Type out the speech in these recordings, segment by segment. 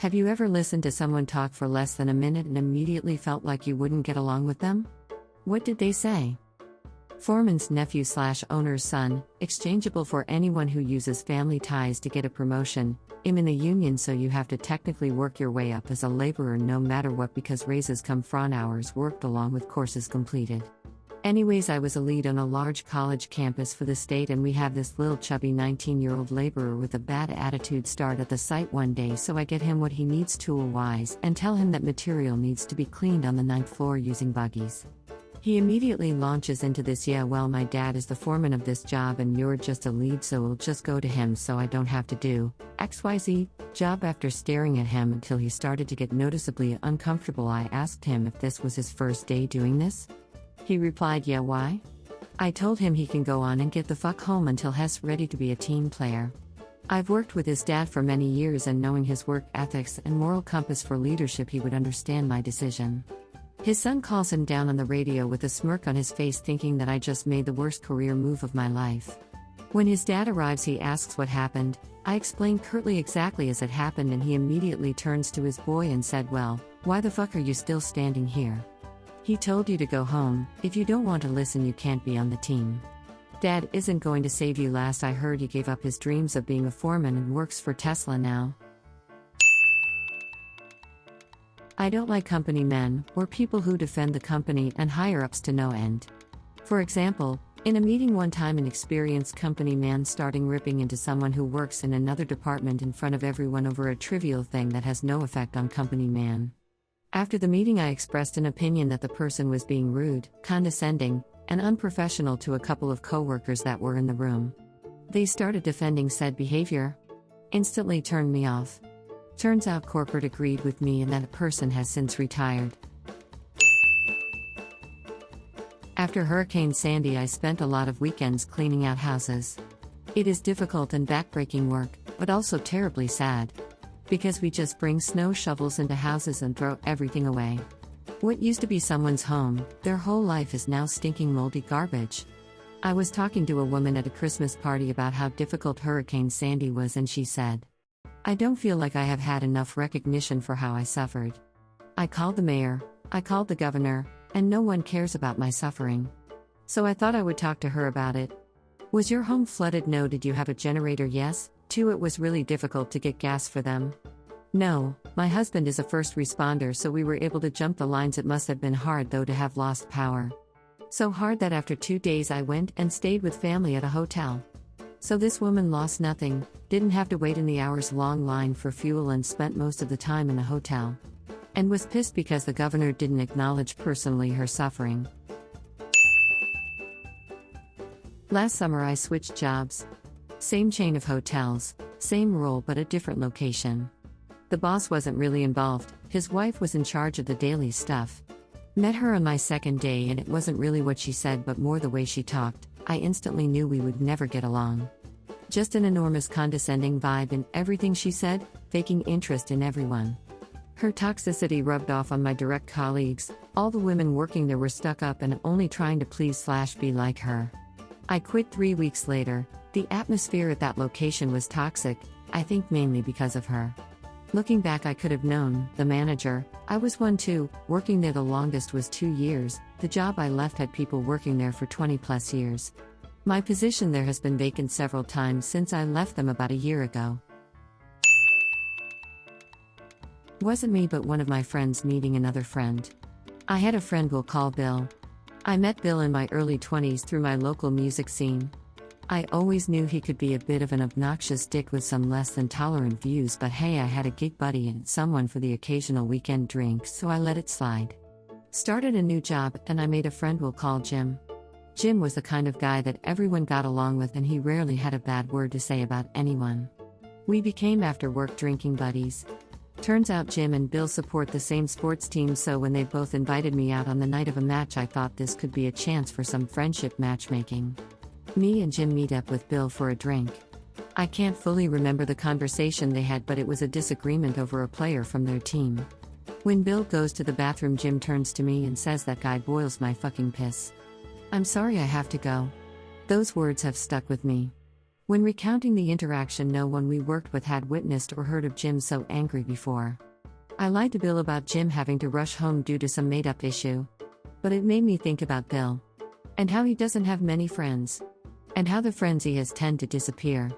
Have you ever listened to someone talk for less than a minute and immediately felt like you wouldn't get along with them? What did they say? Foreman's nephew/owner's son, exchangeable for anyone who uses family ties to get a promotion. I'm in the union, so you have to technically work your way up as a laborer no matter what, because raises come from hours worked along with courses completed. Anyways, I was a lead on a large college campus for the state, and we have this little chubby 19-year-old laborer with a bad attitude start at the site one day, so I get him what he needs tool-wise and tell him that material needs to be cleaned on the 9th floor using buggies. He immediately launches into this, "Yeah, well, my dad is the foreman of this job and you're just a lead, so we'll just go to him so I don't have to do XYZ job." After staring at him until he started to get noticeably uncomfortable, I asked him if this was his first day doing this. He replied, "Yeah, why?" I told him he can go on and get the fuck home until he's ready to be a team player. I've worked with his dad for many years, and knowing his work ethics and moral compass for leadership, he would understand my decision. His son calls him down on the radio with a smirk on his face, thinking that I just made the worst career move of my life. When his dad arrives, he asks what happened. I explain curtly exactly as it happened, and he immediately turns to his boy and said, "Well, why the fuck are you still standing here? He told you to go home. If you don't want to listen, you can't be on the team. Dad isn't going to save you. Last I heard, he gave up his dreams of being a foreman and works for Tesla now." I don't like company men, or people who defend the company and higher-ups to no end. For example, in a meeting one time, an experienced company man starting ripping into someone who works in another department in front of everyone over a trivial thing that has no effect on company man. After the meeting, I expressed an opinion that the person was being rude, condescending, and unprofessional to a couple of coworkers that were in the room. They started defending said behavior. Instantly turned me off. Turns out corporate agreed with me, and that person has since retired. After Hurricane Sandy, I spent a lot of weekends cleaning out houses. It is difficult and backbreaking work, but also terribly sad. Because we just bring snow shovels into houses and throw everything away. What used to be someone's home, their whole life is now stinking moldy garbage. I was talking to a woman at a Christmas party about how difficult Hurricane Sandy was, and she said, "I don't feel like I have had enough recognition for how I suffered. I called the mayor, I called the governor, and no one cares about my suffering." So I thought I would talk to her about it. Was your home flooded? No. Did you have a generator? Yes. 2. It was really difficult to get gas for them. No. My husband is a first responder, so we were able to jump the lines. It must have been hard though to have lost power. So hard that after 2 days I went and stayed with family at a hotel. So this woman lost nothing, didn't have to wait in the hours-long line for fuel, and spent most of the time in a hotel. And was pissed because the governor didn't acknowledge personally her suffering. Last summer I switched jobs. Same chain of hotels, same role but a different location. The boss wasn't really involved, his wife was in charge of the daily stuff. Met her on my second day, and it wasn't really what she said but more the way she talked. I instantly knew we would never get along. Just an enormous condescending vibe in everything she said, faking interest in everyone. Her toxicity rubbed off on my direct colleagues. All the women working there were stuck up and only trying to please/be like her. I quit 3 weeks later. The atmosphere at that location was toxic, I think mainly because of her. Looking back, I could have known. The manager, I was one too, working there the longest was 2 years. The job I left had people working there for 20 plus years. My position there has been vacant several times since I left them about a year ago. Wasn't me but one of my friends meeting another friend. I had a friend we'll call Bill. I met Bill in my early 20s through my local music scene. I always knew he could be a bit of an obnoxious dick with some less than tolerant views, but hey, I had a gig buddy and someone for the occasional weekend drink, so I let it slide. Started a new job, and I made a friend we'll call Jim. Jim was the kind of guy that everyone got along with, and he rarely had a bad word to say about anyone. We became after-work drinking buddies. Turns out Jim and Bill support the same sports team, so when they both invited me out on the night of a match, I thought this could be a chance for some friendship matchmaking. Me and Jim meet up with Bill for a drink. I can't fully remember the conversation they had, but it was a disagreement over a player from their team. When Bill goes to the bathroom, Jim turns to me and says, "That guy boils my fucking piss. I'm sorry, I have to go." Those words have stuck with me. When recounting the interaction, no one we worked with had witnessed or heard of Jim so angry before. I lied to Bill about Jim having to rush home due to some made-up issue. But it made me think about Bill. And how he doesn't have many friends. And how the friends he has tend to disappear.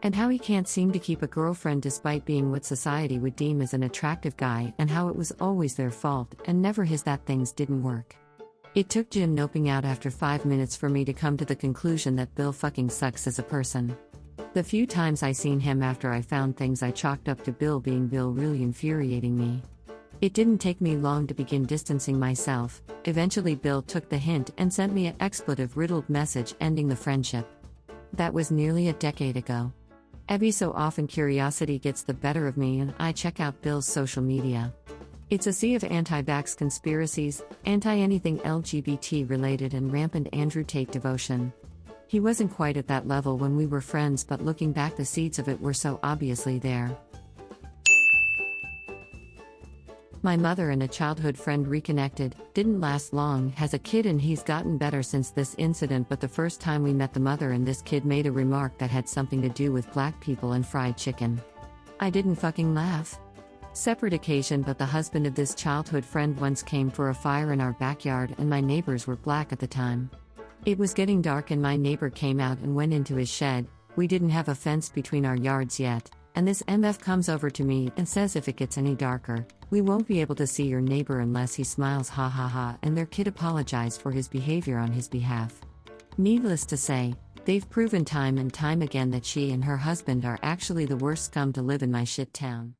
And how he can't seem to keep a girlfriend despite being what society would deem as an attractive guy, and how it was always their fault and never his that things didn't work. It took Jim noping out after 5 minutes for me to come to the conclusion that Bill fucking sucks as a person. The few times I seen him after I found things I chalked up to Bill being Bill really infuriating me. It didn't take me long to begin distancing myself. Eventually Bill took the hint and sent me an expletive-riddled message ending the friendship. That was nearly a decade ago. Every so often curiosity gets the better of me and I check out Bill's social media. It's a sea of anti-vax conspiracies, anti-anything LGBT related, and rampant Andrew Tate devotion. He wasn't quite at that level when we were friends, but looking back the seeds of it were so obviously there. My mother and a childhood friend reconnected, didn't last long, has a kid and he's gotten better since this incident, but the first time we met the mother and this kid made a remark that had something to do with black people and fried chicken. I didn't fucking laugh. Separate occasion, but the husband of this childhood friend once came for a fire in our backyard and my neighbors were black at the time. It was getting dark and my neighbor came out and went into his shed. We didn't have a fence between our yards yet, and this MF comes over to me and says if it gets any darker, we won't be able to see your neighbor unless he smiles, ha ha ha, and their kid apologized for his behavior on his behalf. Needless to say, they've proven time and time again that she and her husband are actually the worst scum to live in my shit town.